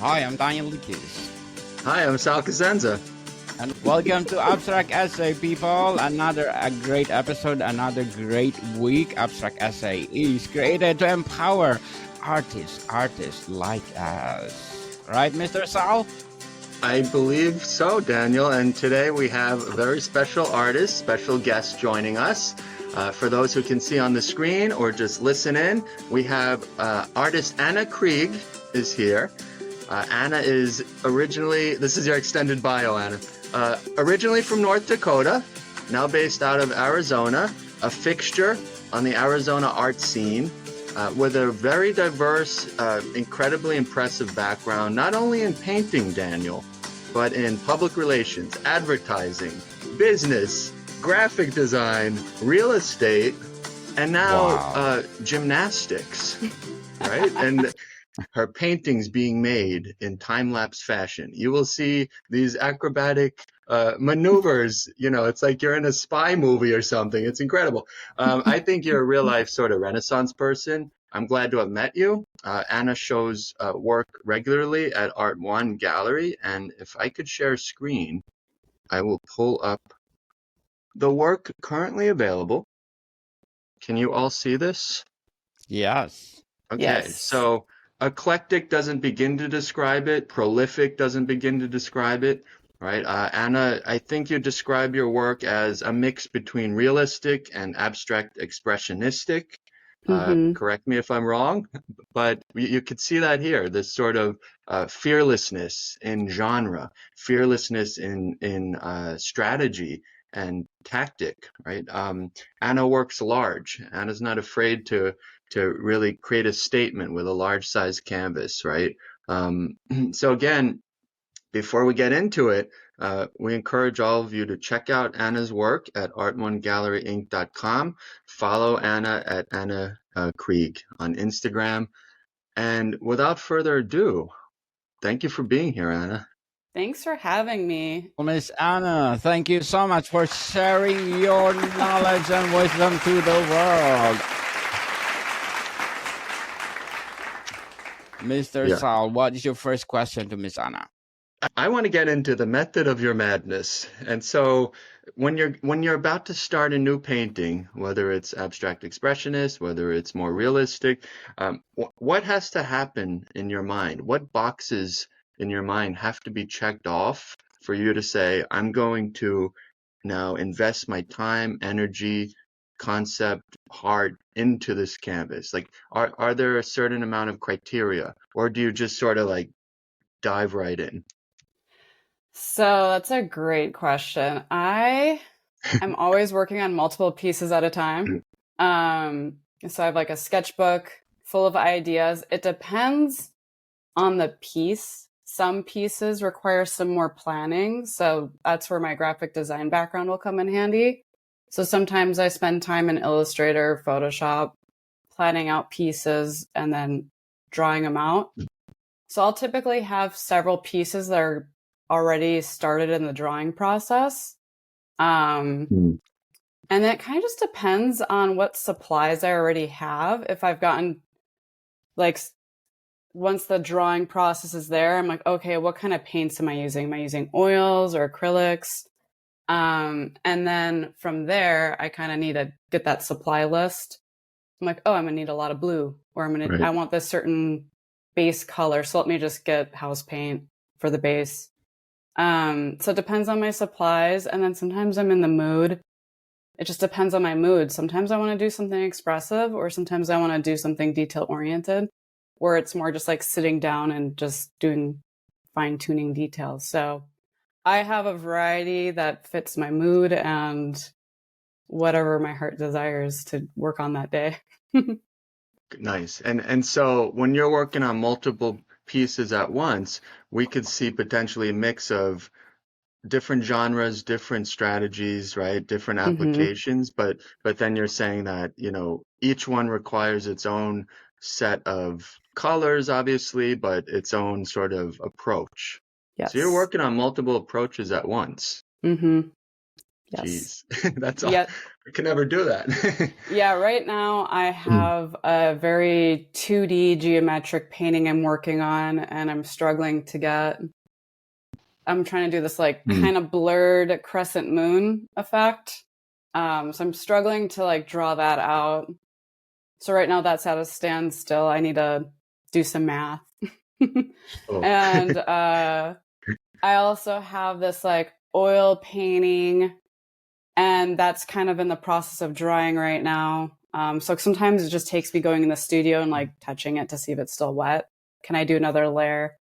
Hi, I'm Daniel Lucas. Hi, I'm Sal Cosenza. And welcome to Abstract Essay, people. Another great episode, another great week. Abstract Essay is created to empower artists like us. Right, Mr. Sal? I believe so, Daniel. And today we have a very special artist, special guest joining us. For those who can see on the screen or just listen in, we have artist Anna Krieg is here. Anna is originally, this is your extended bio, Anna. Originally from North Dakota, now based out of Arizona, a fixture on the Arizona art scene, with a very diverse, incredibly impressive background, not only in painting, Daniel, but in public relations, advertising, business, graphic design, real estate, and now gymnastics, right? And her paintings being made in time-lapse fashion. You will see these acrobatic maneuvers. You know, it's like you're in a spy movie or something. It's incredible. I think you're a real-life sort of Renaissance person. I'm glad to have met you. Anna shows work regularly at Art One Gallery, and if I could share screen, I will pull up the work currently available. Can you all see this? Yes. Okay, Yes. so eclectic doesn't begin to describe it. Prolific doesn't begin to describe it, right? Anna, I think you describe your work as a mix between realistic and abstract expressionistic. Correct me if I'm wrong, but you could see that here, this sort of fearlessness in genre, fearlessness in strategy and tactic, right? Anna works large. Anna's not afraid to really create a statement with a large size canvas, right? So again, before we get into it, we encourage all of you to check out Anna's work at art1galleryinc.com. Follow Anna at Anna Krieg on Instagram. And without further ado, thank you for being here, Anna. Thanks for having me. Well, Miss Anna, thank you so much for sharing your knowledge and wisdom to the world. Mr. Sal, what is your first question to Miss Anna? I want to get into the method of your madness. And so when you're about to start a new painting, whether it's abstract expressionist, whether it's more realistic, what has to happen in your mind? What boxes in your mind have to be checked off for you to say, I'm going to now invest my time, energy, concept, heart into this canvas? Like, are there a certain amount of criteria, or do you just sort of like dive right in? So that's a great question. I am always working on multiple pieces at a time. So I have like a sketchbook full of ideas. It depends on the piece. Some pieces require some more planning. So that's where my graphic design background will come in handy. So sometimes I spend time in Illustrator, Photoshop, planning out pieces and then drawing them out. So I'll typically have several pieces that are already started in the drawing process. And it kind of just depends on what supplies I already have. If I've gotten, like, once the drawing process is there, I'm like, okay, what kind of paints am I using? Am I using oils or acrylics? And then from there, I kind of need to get that supply list. I'm like, oh, I'm gonna need a lot of blue, or I want this certain base color. So let me just get house paint for the base. So it depends on my supplies. And then sometimes I'm in the mood. It just depends on my mood. Sometimes I want to do something expressive, or sometimes I want to do something detail oriented, where it's more just like sitting down and just doing fine tuning details. So I have a variety that fits my mood and whatever my heart desires to work on that day. Nice. And so when you're working on multiple pieces at once, we could see potentially a mix of different genres, different strategies, right? Different applications, but then you're saying that, you know, each one requires its own set of colors, obviously, but its own sort of approach. Yes. So you're working on multiple approaches at once. Yes. Jeez, that's all. Yeah. I can never do that. Yeah, right now I have a very 2D geometric painting I'm working on, and I'm struggling to get. I'm trying to do this like kind of blurred crescent moon effect. So I'm struggling to like draw that out. So right now that's at a standstill. I need to do some math. Oh. And I also have this like oil painting, and that's kind of in the process of drying right now. So sometimes it just takes me going in the studio and like touching it to see if it's still wet. Can I do another layer?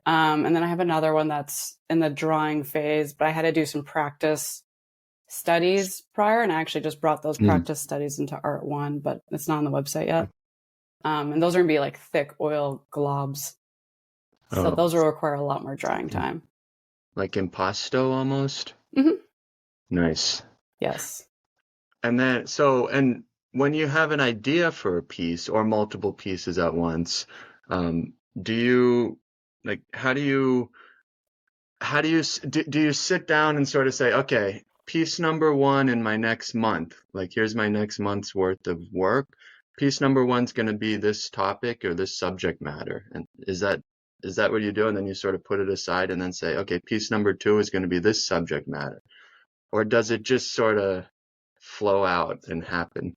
And then I have another one that's in the drawing phase, but I had to do some practice studies prior, and I actually just brought those practice studies into Art One, but it's not on the website yet. And those are gonna be like thick oil globs. So those will require a lot more drying time. Like impasto almost? Mm-hmm. Nice. Yes. And then, and when you have an idea for a piece or multiple pieces at once, do you, like, do you sit down and sort of say, okay, piece number one in my next month, like here's my next month's worth of work. Piece number one's going to be this topic or this subject matter. And is that what you do? And then you sort of put it aside and then say, okay, piece number two is going to be this subject matter. Or does it just sort of flow out and happen?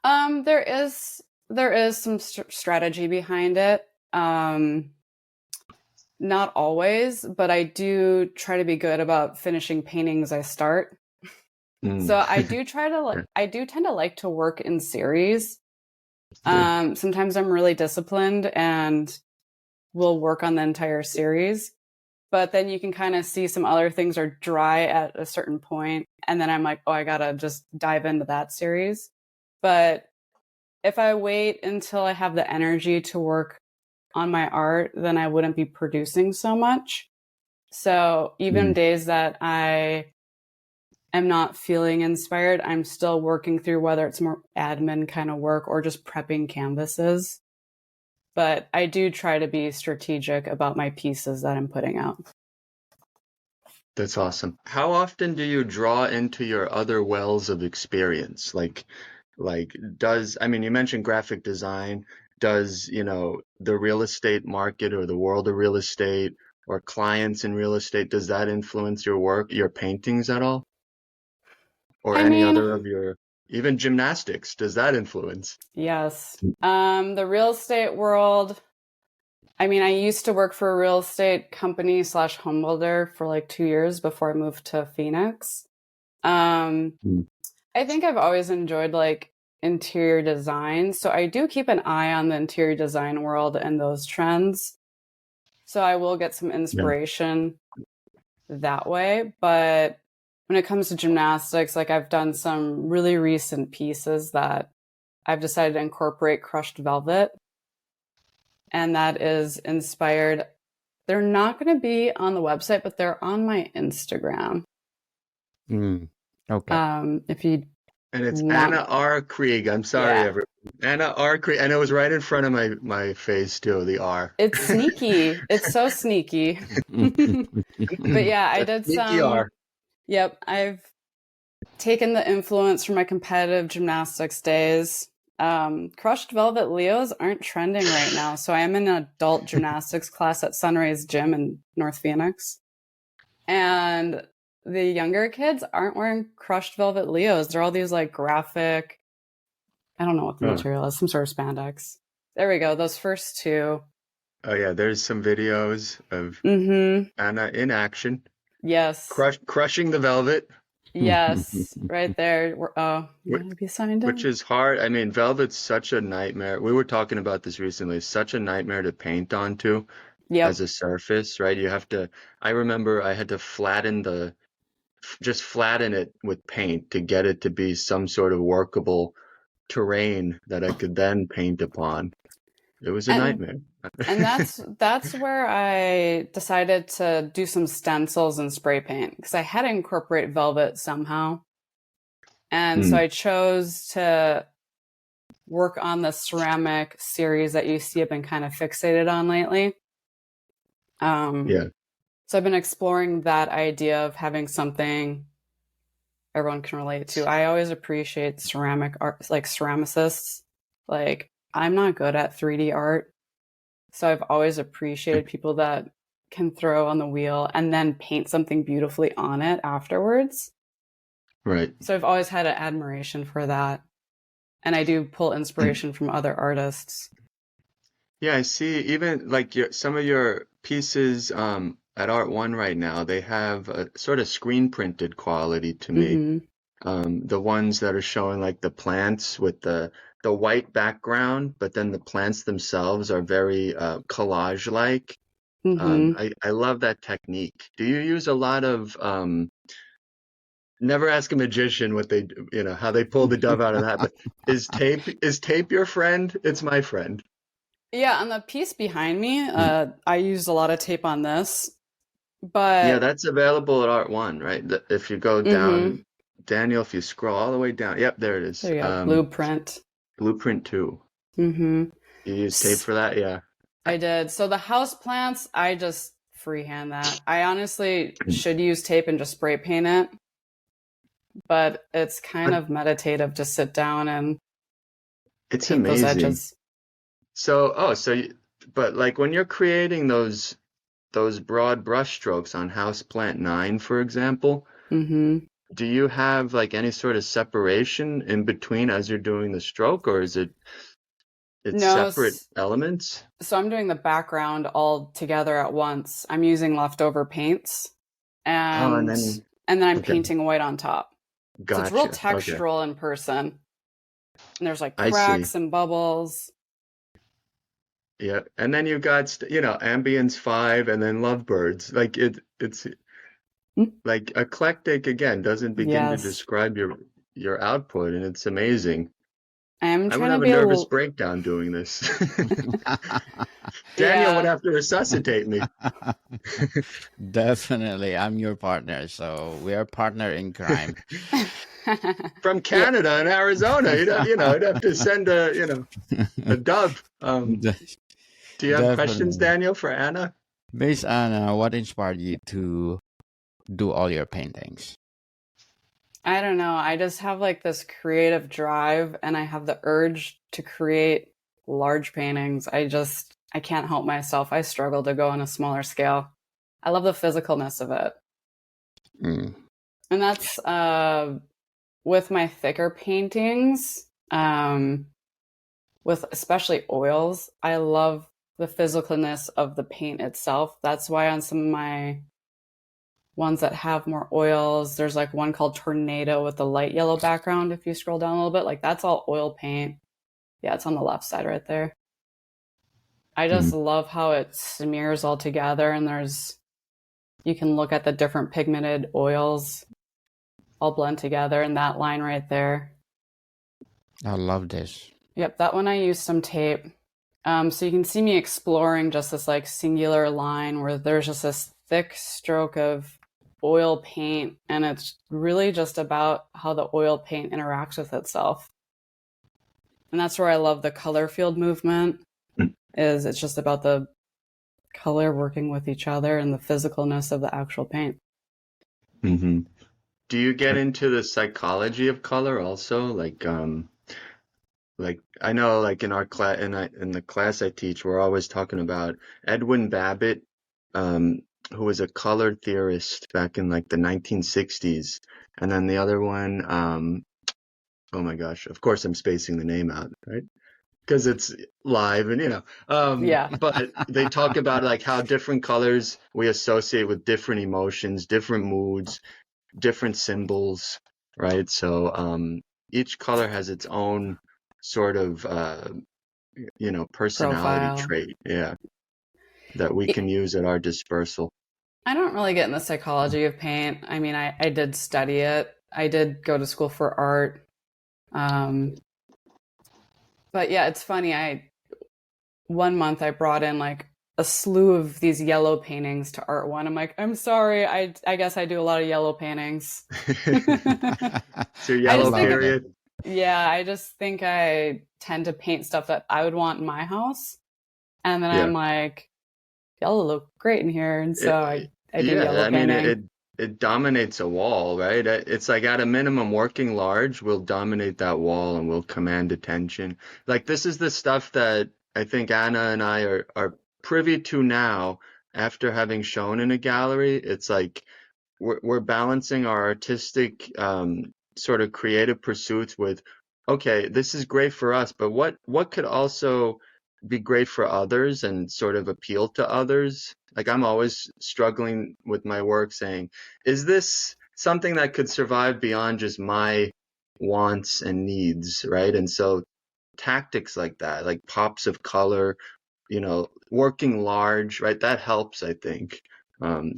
There is some strategy behind it. Not always, but I do try to be good about finishing paintings I start. So I do I do tend to like to work in series. Sometimes I'm really disciplined and will work on the entire series, but then you can kind of see some other things are dry at a certain point, and then I'm like, oh, I gotta just dive into that series. But if I wait until I have the energy to work on my art, then I wouldn't be producing so much. So even days that I am not feeling inspired, I'm still working through whether it's more admin kind of work or just prepping canvases. But I do try to be strategic about my pieces that I'm putting out. That's awesome. How often do you draw into your other wells of experience? You mentioned graphic design. Does, the real estate market or the world of real estate or clients in real estate, does that influence your work, your paintings at all? Or I any mean, other of even gymnastics, does that influence? yes. The real estate world, I mean, I used to work for a real estate company / home builder for like 2 years before I moved to Phoenix. I think I've always enjoyed like interior design. So I do keep an eye on the interior design world and those trends. So I will get some inspiration that way. But when it comes to gymnastics, like I've done some really recent pieces that I've decided to incorporate crushed velvet. And that is inspired. They're not going to be on the website, but they're on my Instagram. Okay. If you And it's want... Anna R. Krieg. I'm sorry, everyone. Anna R. Krieg. And it was right in front of my face, too, the R. It's sneaky. It's so sneaky. But yeah, I did sneaky some... R. Yep, I've taken the influence from my competitive gymnastics days. Crushed velvet Leos aren't trending right now, so I am in an adult gymnastics class at Sunrise Gym in North Phoenix. And the younger kids aren't wearing crushed velvet Leos. They're all these like graphic, I don't know what the material is, some sort of spandex. There we go, those first two. Oh yeah, there's some videos of Anna in action. Yes. Crushing the velvet. Yes, right there. You're gonna be signed in. Which is hard. I mean, velvet's such a nightmare. We were talking about this recently. It's such a nightmare to paint onto as a surface, right? I remember I had to flatten it with paint to get it to be some sort of workable terrain that I could then paint upon. It was a nightmare. And that's where I decided to do some stencils and spray paint, because I had to incorporate velvet somehow. And so I chose to work on the ceramic series that you see I've been kind of fixated on lately. So I've been exploring that idea of having something everyone can relate to. I always appreciate ceramic art, like ceramicists. Like, I'm not good at 3D art, so I've always appreciated people that can throw on the wheel and then paint something beautifully on it afterwards. Right. So I've always had an admiration for that. And I do pull inspiration from other artists. Yeah, I see. Even like some of your pieces at Art One right now, they have a sort of screen printed quality to me. The ones that are showing like the plants with the white background, but then the plants themselves are very collage like. I love that technique. Do you use a lot of never ask a magician what they how they pull the dove out of that, but is tape your friend? It's my friend. Yeah, on the piece behind me, I used a lot of tape on this, but Yeah, that's available at Art One, right? If you go down, Daniel, if you scroll all the way down, yep, there it is. There you go, Blueprint. Blueprint 2. You use tape for that? Yeah. I did. So the house plants, I just freehand that. I honestly should use tape and just spray paint it, but it's kind of meditative to sit down and it's paint amazing. those edges. But like when you're creating those broad brush strokes on House Plant 9, for example, do you have like any sort of separation in between as you're doing the stroke, or is it's separate elements? So I'm doing the background all together at once. I'm using leftover paints, and then I'm painting white on top. Gotcha. So it's real textural in person. And there's like cracks and bubbles. Yeah, and then you got Ambience 5 and then Lovebirds. Like it's like eclectic again doesn't begin to describe your output, and it's amazing. I'm gonna have a nervous breakdown doing this. Daniel would have to resuscitate me. Definitely, I'm your partner, so we are partner in crime. From Canada and Arizona, you'd have to send a dove. Do you have questions, Daniel, for Anna? Miss Anna, what inspired you to do all your paintings? I don't know. I just have like this creative drive, and I have the urge to create large paintings. I can't help myself. I struggle to go on a smaller scale. I love the physicalness of it. And that's with my thicker paintings, with especially oils. I love the physicalness of the paint itself. That's why on some of my ones that have more oils, there's like one called Tornado with the light yellow background. If you scroll down a little bit, like that's all oil paint. Yeah, it's on the left side right there. I just love how it smears all together, and you can look at the different pigmented oils all blend together in that line right there. I love this. Yep, that one I used some tape. So you can see me exploring just this like singular line where there's just this thick stroke of oil paint, and it's really just about how the oil paint interacts with itself. And that's where I love the color field movement, is it's just about the color working with each other and the physicalness of the actual paint. Do you get into the psychology of color also? Like I know, like in our class, in the class I teach, we're always talking about Edwin Babbitt, who was a color theorist back in like the 1960s, and then the other one, oh my gosh, of course I'm spacing the name out, right? Because it's live, and but they talk about like how different colors we associate with different emotions, different moods, different symbols, right? So each color has its own sort of personality trait, that we can use at our dispersal. I don't really get in the psychology of paint. I mean, I did study it. I did go to school for art. But yeah, it's funny. One month I brought in like a slew of these yellow paintings to Art One. I'm like, I'm sorry, I guess I do a lot of yellow paintings. It's your yellow period. Yeah, I just think I tend to paint stuff that I would want in my house. And then I'm like, yellow look great in here. And so I do yellow painting. it dominates a wall, right? It's like at a minimum, working large will dominate that wall and will command attention. Like this is the stuff that I think Anna and I are privy to now after having shown in a gallery. It's like we're balancing our artistic sort of creative pursuits with, okay, this is great for us, but what could also be great for others and sort of appeal to others? Like I'm always struggling with my work saying, is this something that could survive beyond just my wants and needs, right? And so tactics like that, like pops of color, working large, right? That helps, I think,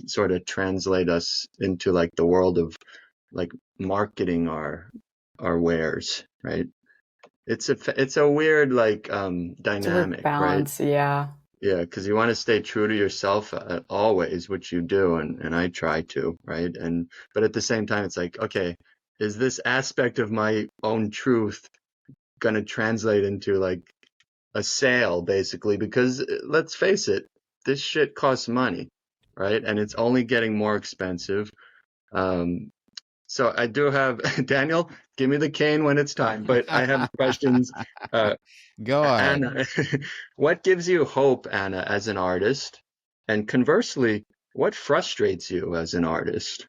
sort of translate us into like the world of like marketing our wares, right? It's a weird like It's a weird dynamic, right? balance. Yeah. Yeah, because you want to stay true to yourself always, which you do, and I try to, right? And but at the same time, it's like, okay, is this aspect of my own truth going to translate into like a sale, basically? Because let's face it, this shit costs money, right? And it's only getting more expensive. Um, so I do have Daniel, give me the cane when it's time, but I have questions. Uh, Go ahead. Anna, what gives you hope, Anna, as an artist? And conversely, what frustrates you as an artist?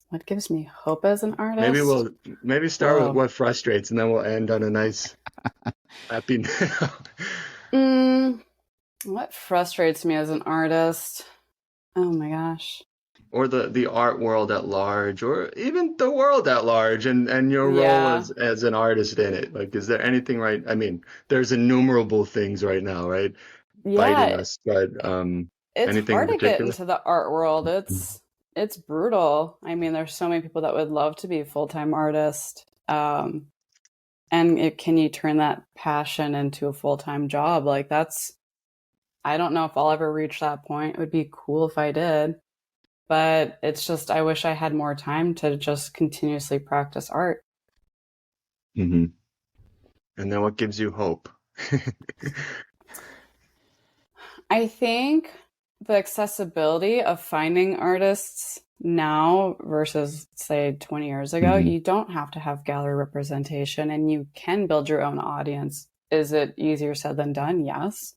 What gives me hope as an Maybe artist? we'll maybe start with Whoa. what frustrates, and then we'll end on a nice happy note. Mm, what frustrates me as an artist? Oh my gosh. Or the art world at large, or even the world at large, and your role Yeah. as an artist in it. Like, is there anything right? I mean, there's innumerable things right now, right, biting Yeah. us, but It's anything in hard to get particular? into the art world. It's brutal. I mean, there's so many people that would love to be a full-time artist. And can you turn that passion into a full-time job? Like I don't know if I'll ever reach that point. It would be cool if I did. But it's just, I wish I had more time to just continuously practice art. Hmm. And then what gives you hope? I think the accessibility of finding artists now versus, say, 20 years ago, Hmm. you don't have to have gallery representation and you can build your own audience. Is it easier said than done? Yes.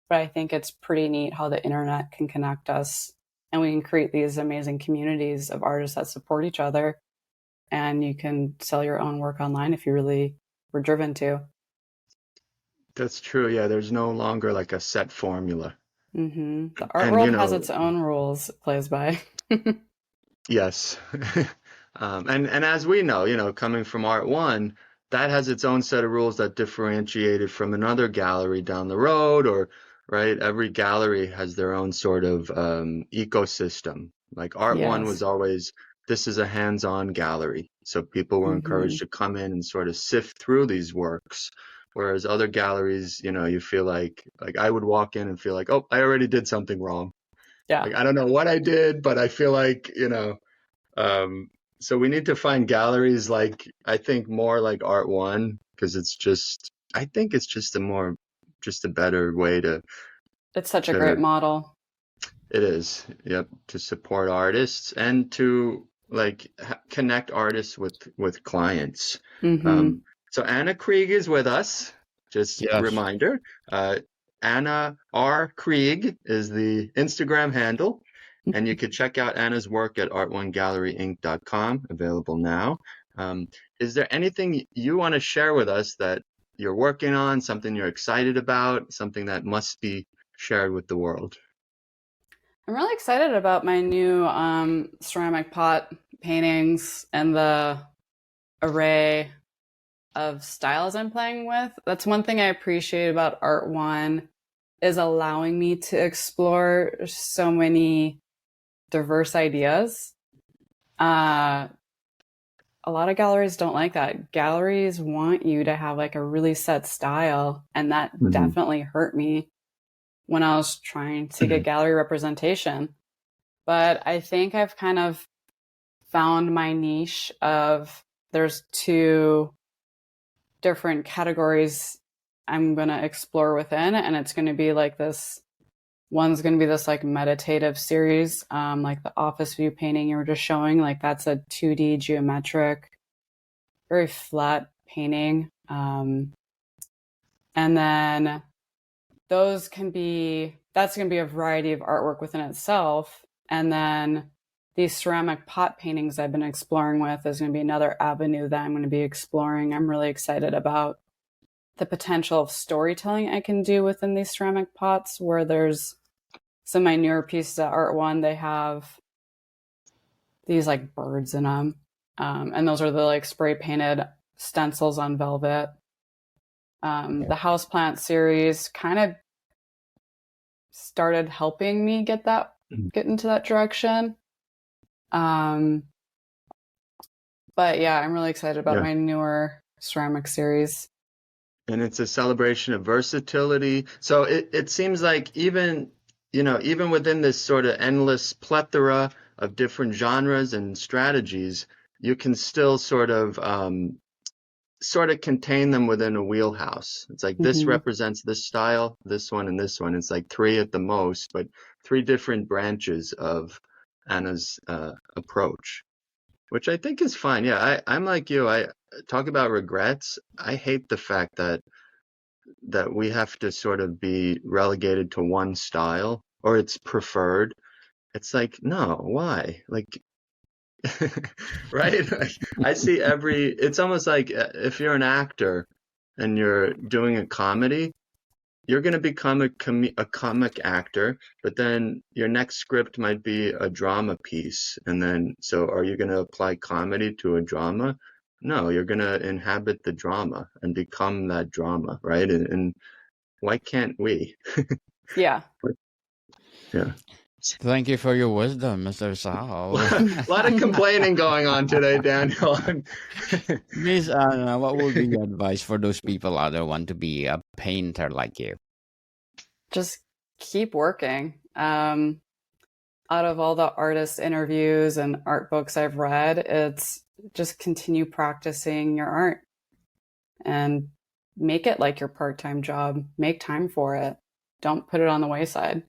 But I think it's pretty neat how the internet can connect us and we can create these amazing communities of artists that support each other. And you can sell your own work online if you really were driven to. That's true. Yeah, there's no longer like a set formula. The art And world has its own rules it plays by. yes. And as we know, coming from Art One, that has its own set of rules that differentiate it from another gallery down the road, or right, every gallery has their own sort of ecosystem. Like Art One was Yes. always, this is a hands-on gallery, so people were encouraged hmm to come in and sort of sift through these works. Whereas other galleries, you feel like I would walk in and feel like, oh, I already did something wrong. Yeah. Like I don't know what I did, but I feel like, um, so we need to find galleries like I think more like Art One, because I think it's just a better way It's such a great to model. it is, yep, to support artists and to like connect artists with clients. hmm Um, so Anna Krieg is with us. Just Yes. reminder, Anna R. Krieg is the Instagram handle, and you could check out Anna's work at art1galleryinc.com, available now. Um, is there anything you want to share with us that you're working on, something you're excited about, something that must be shared with the world? I'm really excited about my new ceramic pot paintings and the array of styles I'm playing with. That's one thing I appreciate about Art One is allowing me to explore so many diverse ideas. Uh, a lot of galleries don't like that. Galleries want you to have like a really set style, and that Hmm. definitely hurt me when I was trying to get gallery representation. But I think I've kind of found my niche of there's two different categories I'm going to explore within, and it's going to be like this One's going to be this like meditative series, like the office view painting you were just showing. Like that's a 2D geometric, very flat painting. And then that's going to be a variety of artwork within itself. And then these ceramic pot paintings I've been exploring with is going to be another avenue that I'm going to be exploring. I'm really excited about the potential of storytelling I can do within these ceramic pots, where there's some of my newer pieces at Art One, they have these like birds in them. And those are the like spray painted stencils on velvet. The houseplant series kind of started helping me get into that direction. But yeah, I'm really excited about my newer ceramic series. And it's a celebration of versatility. So it seems like even within this sort of endless plethora of different genres and strategies, you can still sort of contain them within a wheelhouse. It's like this represents this style, this one, and this one. It's like three at the most, but three different branches of Anna's approach, which I think is fine. Yeah, I'm like you. I talk about regrets. I hate the fact that we have to sort of be relegated to one style or it's preferred. It's like, no, why? Like, right? Like, I see it's almost like if you're an actor and you're doing a comedy, you're going to become a comic actor, but then your next script might be a drama piece. And then, so are you going to apply comedy to a drama? No, you're going to inhabit the drama and become that drama, right? And why can't we? Yeah. Yeah. Thank you for your wisdom, Mr. Sal. A lot of complaining going on today, Daniel. Miss Anna, what would be your advice for those people out there want to be a painter like you? Just keep working. Out of all the artist interviews and art books I've read, it's just continue practicing your art and make it like your part-time job. Make time for it. Don't put it on the wayside.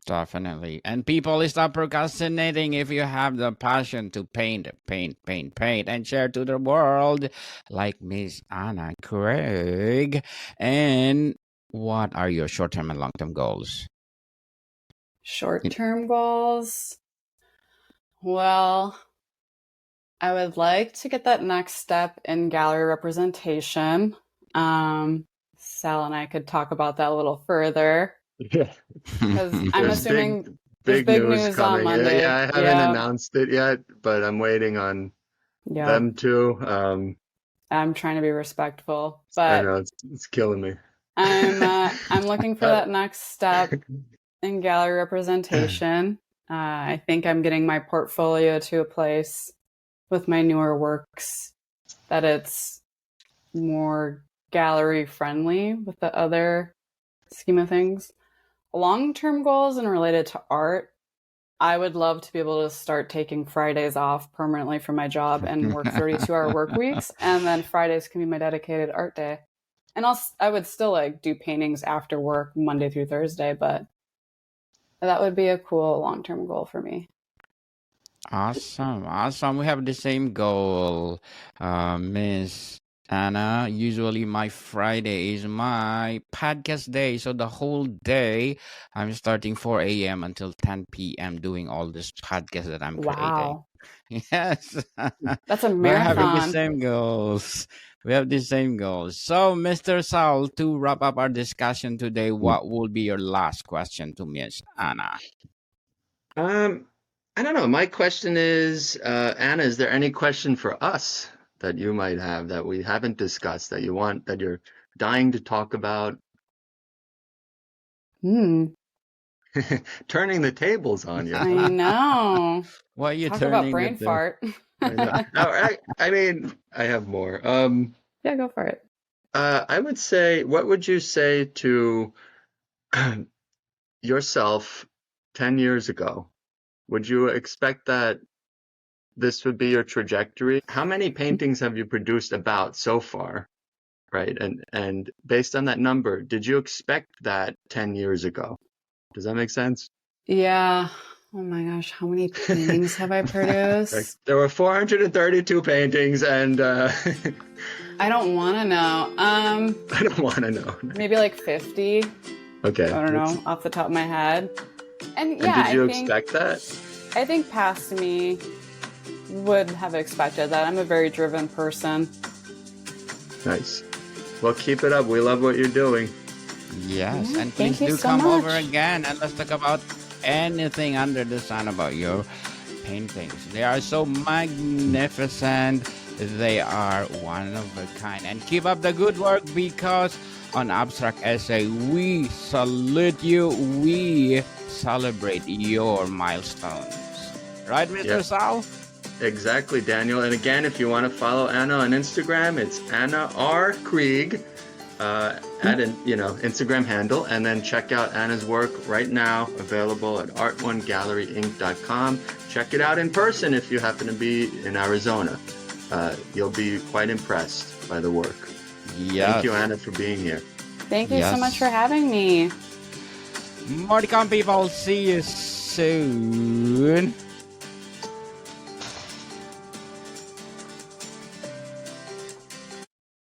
Definitely. And people, stop procrastinating. If you have the passion to paint, and share to the world like Miss Anna Krieg. And what are your short-term and long-term goals? Short-term goals? Well, I would like to get that next step in gallery representation. Sal and I could talk about that a little further. Yeah. Because I'm assuming big news on coming. Monday. Yeah, I haven't announced it yet, but I'm waiting on them to. I'm trying to be respectful, but I know it's killing me. I'm looking for that next step in gallery representation. I think I'm getting my portfolio to a place with my newer works that it's more gallery friendly with the other scheme of things. Long-term goals and related to art, I would love to be able to start taking Fridays off permanently from my job and work 32-hour work weeks, and then Fridays can be my dedicated art day. And I would still like do paintings after work Monday through Thursday, but that would be a cool long-term goal for me. Awesome. We have the same goal, Miss Anna. Usually my Friday is my podcast day. So the whole day I'm starting 4 a.m. until 10 p.m. doing all this podcast that I'm creating. Yes. That's a marathon. We're having the same goals. We have the same goals. So, Mr. Sal, to wrap up our discussion today, what will be your last question to Miss Anna? I don't know. My question is, Anna, is there any question for us that you might have that we haven't discussed that you're dying to talk about? Turning the tables on you. I know. Why are you talk turning about brain fart? I mean, I have more. Yeah, go for it. I would say, what would you say to yourself 10 years ago? Would you expect that this would be your trajectory? How many paintings have you produced about so far? right? And based on that number, did you expect that 10 years ago? Does that make sense? Yeah. Oh my gosh, how many paintings have I Like, produced? there were 432 paintings, and I don't want to know. I don't want to know. Maybe like 50. Okay. I don't know off the top of my head. And And yeah, did you I think expect that? I think past me would have expected that. I'm a very driven person. Nice. Well, keep it up. We love what you're doing. Yes, Yeah, and please thank you do so come over much. again and let's talk about anything under the sun about your paintings. They are so magnificent. They are one of a kind. And keep up the good work, because on Abstract Essay, we salute you. We celebrate your milestones. Right, Mr. Yep. Sal? Exactly, Daniel. And again, if you want to follow Anna on Instagram, it's Anna R. Krieg at an Instagram handle, and then check out Anna's work right now, available at art1galleryinc.com. Check it out in person if you happen to be in Arizona. You'll be quite impressed by the work. Yes. Thank you, Anna, for being here. Thank you Yes. so much for having me. More to come, people. See you soon.